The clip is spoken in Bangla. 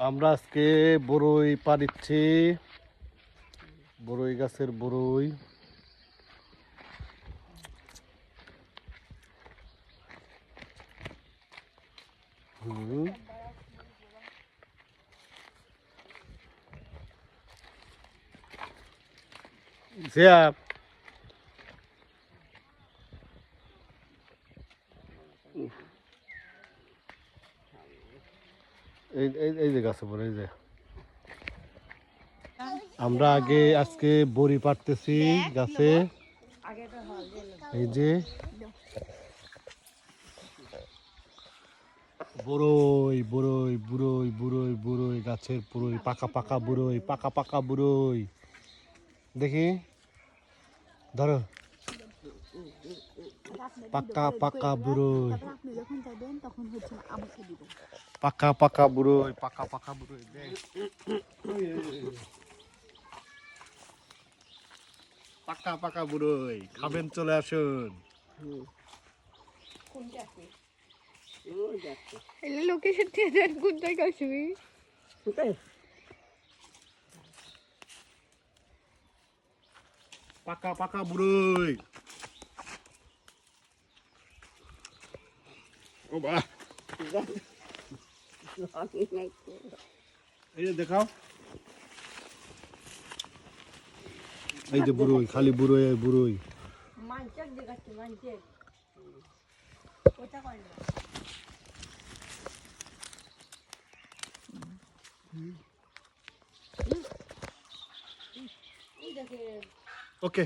আমরা আজকে বড়ই পাড়িচ্ছি, বড়ই গাছের বড়ই। এই যে গাছে বড়, এই যে আমরা আজকে বড়ি পাড়তেছি গাছে। এই যে বড়ই বড়ই বুড়ই বুড়ই বুড়ই গাছের পুরোই পাকা পাকা বুড়ই, পাকা পাকা বুড়ই। দেখি ধরো, পাকা পাকা বুড়ই, পাকা পাকা বুড়ই, পাকা পাকা বুড়ই। পাকা পাকা বুড়ই খাবেন, চলে আসুন। লোকেশন কোনটাই কাশবি পাকা পাকা বুড়ই। ও বাহ, এই যে দেখাও, এই যে বুড়ই, খালি বুড়ই আর বুড়ই। মানচক দেখাচ্ছি, মানচক ওটা করে না। ওকে।